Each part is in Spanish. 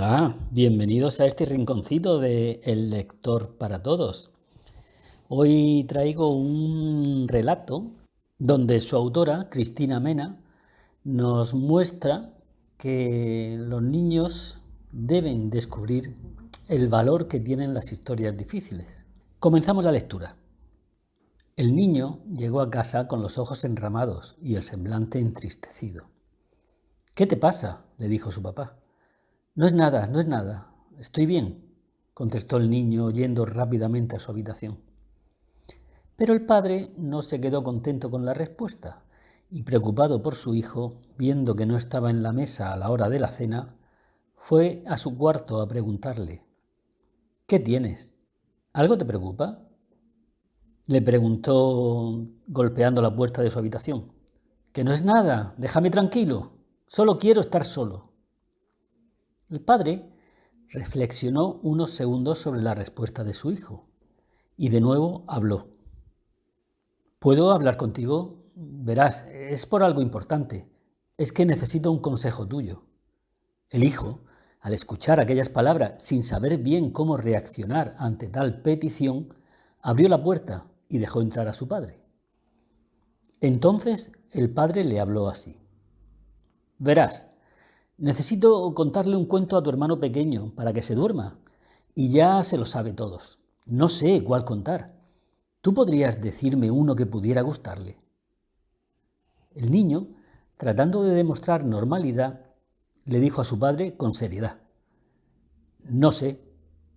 Hola, bienvenidos a este rinconcito de El Lector para Todos. Hoy traigo un relato donde su autora, Cristina Mena, nos muestra que los niños deben descubrir el valor que tienen las historias difíciles. Comenzamos la lectura. El niño llegó a casa con los ojos enramados y el semblante entristecido. «¿Qué te pasa?», le dijo su papá. «No es nada, no es nada. Estoy bien», contestó el niño yendo rápidamente a su habitación. Pero el padre no se quedó contento con la respuesta y, preocupado por su hijo, viendo que no estaba en la mesa a la hora de la cena, fue a su cuarto a preguntarle: «¿Qué tienes? ¿Algo te preocupa?», le preguntó golpeando la puerta de su habitación. «Que no es nada, déjame tranquilo, solo quiero estar solo». El padre reflexionó unos segundos sobre la respuesta de su hijo y de nuevo habló. «¿Puedo hablar contigo? Verás, es por algo importante. Es que necesito un consejo tuyo». El hijo, al escuchar aquellas palabras sin saber bien cómo reaccionar ante tal petición, abrió la puerta y dejó entrar a su padre. Entonces el padre le habló así: «Verás, necesito contarle un cuento a tu hermano pequeño para que se duerma, y ya se lo sabe todos. No sé cuál contar. ¿Tú podrías decirme uno que pudiera gustarle?». El niño, tratando de demostrar normalidad, le dijo a su padre con seriedad: «No sé,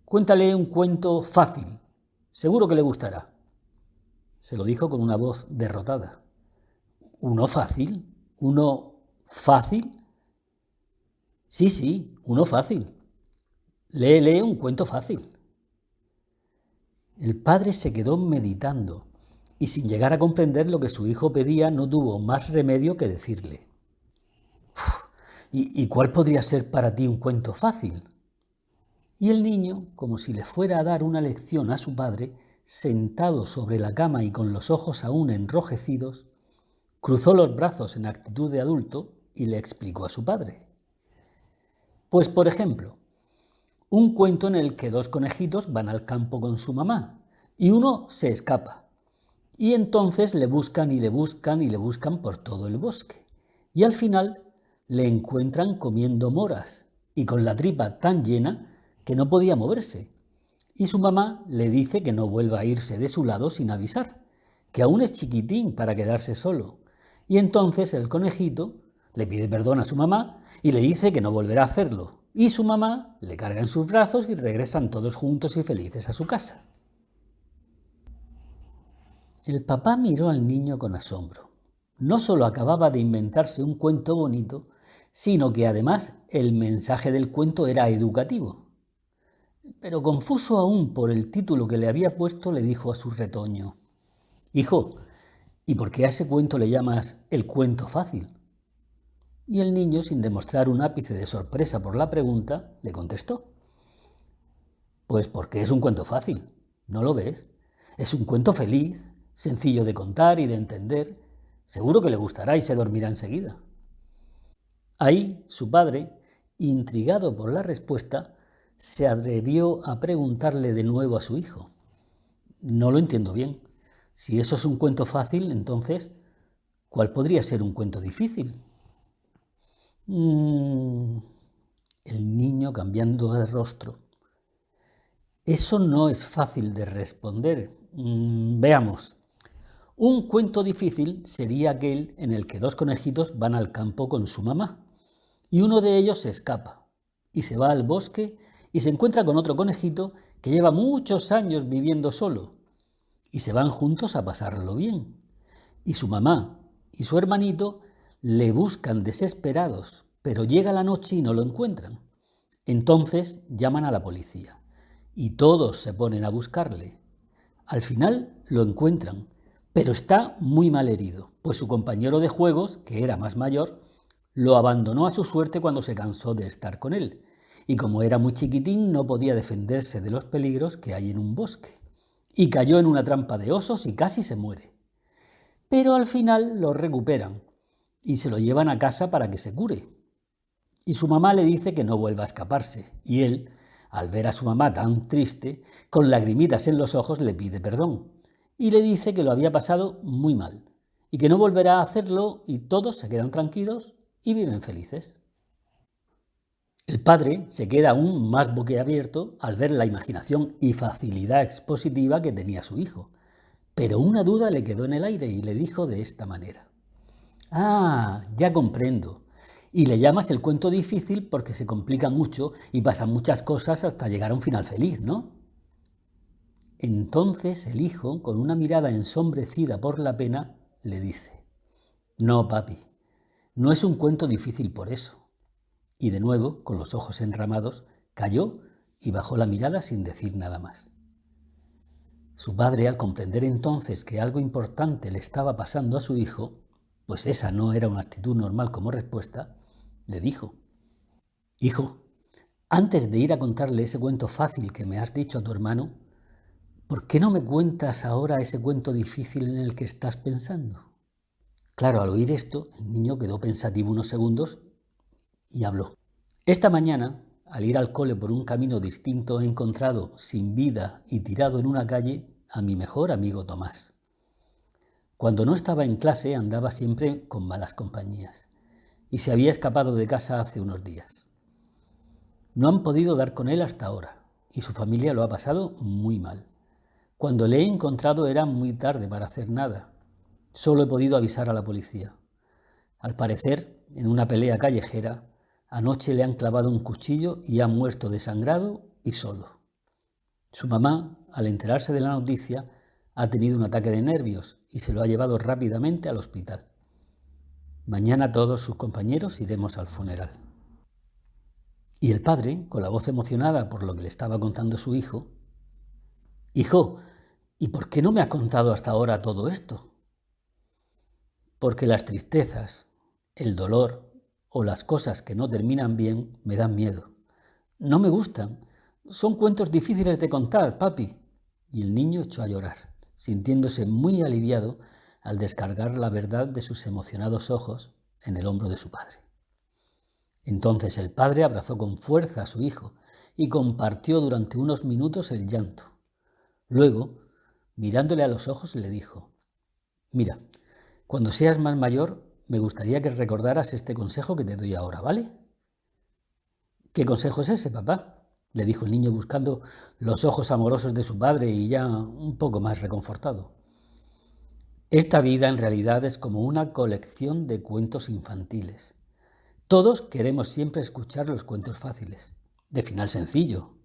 cuéntale un cuento fácil, seguro que le gustará». Se lo dijo con una voz derrotada. «¿Uno fácil? ¿Uno fácil?». Sí, uno fácil. Léele un cuento fácil». El padre se quedó meditando y, sin llegar a comprender lo que su hijo pedía, no tuvo más remedio que decirle: ¿Y cuál podría ser para ti un cuento fácil?». Y el niño, como si le fuera a dar una lección a su padre, sentado sobre la cama y con los ojos aún enrojecidos, cruzó los brazos en actitud de adulto y le explicó a su padre. Pues, por ejemplo, un cuento en el que dos conejitos van al campo con su mamá y uno se escapa. Y entonces le buscan y le buscan y le buscan por todo el bosque. Y al final le encuentran comiendo moras y con la tripa tan llena que no podía moverse. Y su mamá le dice que no vuelva a irse de su lado sin avisar, que aún es chiquitín para quedarse solo. Y entonces el conejito le pide perdón a su mamá y le dice que no volverá a hacerlo. Y su mamá le carga en sus brazos y regresan todos juntos y felices a su casa. El papá miró al niño con asombro. No solo acababa de inventarse un cuento bonito, sino que además el mensaje del cuento era educativo. Pero confuso aún por el título que le había puesto, le dijo a su retoño: «Hijo, ¿y por qué a ese cuento le llamas el cuento fácil?». Y el niño, sin demostrar un ápice de sorpresa por la pregunta, le contestó: «Pues porque es un cuento fácil, ¿no lo ves? Es un cuento feliz, sencillo de contar y de entender. Seguro que le gustará y se dormirá enseguida». Ahí su padre, intrigado por la respuesta, se atrevió a preguntarle de nuevo a su hijo: «No lo entiendo bien. Si eso es un cuento fácil, entonces, ¿cuál podría ser un cuento difícil?». El niño, cambiando de rostro: «Eso no es fácil de responder. Veamos. Un cuento difícil sería aquel en el que dos conejitos van al campo con su mamá y uno de ellos se escapa y se va al bosque y se encuentra con otro conejito que lleva muchos años viviendo solo y se van juntos a pasarlo bien. Y su mamá y su hermanito le buscan desesperados, pero llega la noche y no lo encuentran. Entonces llaman a la policía y todos se ponen a buscarle. Al final lo encuentran, pero está muy mal herido, pues su compañero de juegos, que era más mayor, lo abandonó a su suerte cuando se cansó de estar con él, y como era muy chiquitín no podía defenderse de los peligros que hay en un bosque, y cayó en una trampa de osos y casi se muere. Pero al final lo recuperan y se lo llevan a casa para que se cure. y su mamá le dice que no vuelva a escaparse, y él, al ver a su mamá tan triste, con lagrimitas en los ojos, le pide perdón, y le dice que lo había pasado muy mal, y que no volverá a hacerlo, y todos se quedan tranquilos y viven felices. El padre se queda aún más boquiabierto al ver la imaginación y facilidad expositiva que tenía su hijo, pero una duda le quedó en el aire y le dijo de esta manera: «Ah, ya comprendo. Y le llamas el cuento difícil porque se complica mucho y pasan muchas cosas hasta llegar a un final feliz, ¿no?». Entonces el hijo, con una mirada ensombrecida por la pena, le dice: «No, papi, no es un cuento difícil por eso». Y de nuevo, con los ojos enramados, cayó y bajó la mirada sin decir nada más. Su padre, al comprender entonces que algo importante le estaba pasando a su hijo, pues esa no era una actitud normal como respuesta, le dijo: «Hijo, antes de ir a contarle ese cuento fácil que me has dicho a tu hermano, ¿por qué no me cuentas ahora ese cuento difícil en el que estás pensando?». Claro, al oír esto, el niño quedó pensativo unos segundos y habló: «Esta mañana, al ir al cole por un camino distinto, he encontrado sin vida y tirado en una calle a mi mejor amigo Tomás. Cuando no estaba en clase andaba siempre con malas compañías y se había escapado de casa hace unos días. No han podido dar con él hasta ahora y su familia lo ha pasado muy mal. Cuando le he encontrado era muy tarde para hacer nada. Solo he podido avisar a la policía. Al parecer, en una pelea callejera, anoche le han clavado un cuchillo y ha muerto desangrado y solo. Su mamá, al enterarse de la noticia, ha tenido un ataque de nervios y se lo ha llevado rápidamente al hospital. Mañana todos sus compañeros iremos al funeral». Y el padre, con la voz emocionada por lo que le estaba contando su hijo: «Hijo, ¿y por qué no me has contado hasta ahora todo esto?». «Porque las tristezas, el dolor o las cosas que no terminan bien me dan miedo. No me gustan. Son cuentos difíciles de contar, papi». Y el niño echó a llorar, sintiéndose muy aliviado al descargar la verdad de sus emocionados ojos en el hombro de su padre. Entonces el padre abrazó con fuerza a su hijo y compartió durante unos minutos el llanto. Luego, mirándole a los ojos, le dijo: «Mira, cuando seas más mayor, me gustaría que recordaras este consejo que te doy ahora, ¿vale?». «¿Qué consejo es ese, papá?», le dijo el niño buscando los ojos amorosos de su padre y ya un poco más reconfortado. «Esta vida en realidad es como una colección de cuentos infantiles. Todos queremos siempre escuchar los cuentos fáciles, de final sencillo,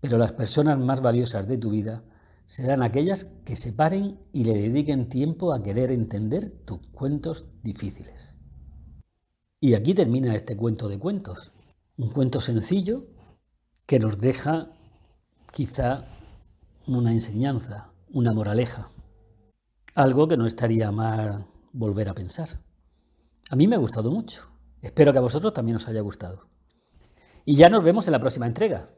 pero las personas más valiosas de tu vida serán aquellas que se paren y le dediquen tiempo a querer entender tus cuentos difíciles». Y aquí termina este cuento de cuentos. Un cuento sencillo que nos deja quizá una enseñanza, una moraleja, algo que no estaría mal volver a pensar. A mí me ha gustado mucho. Espero que a vosotros también os haya gustado. Y ya nos vemos en la próxima entrega.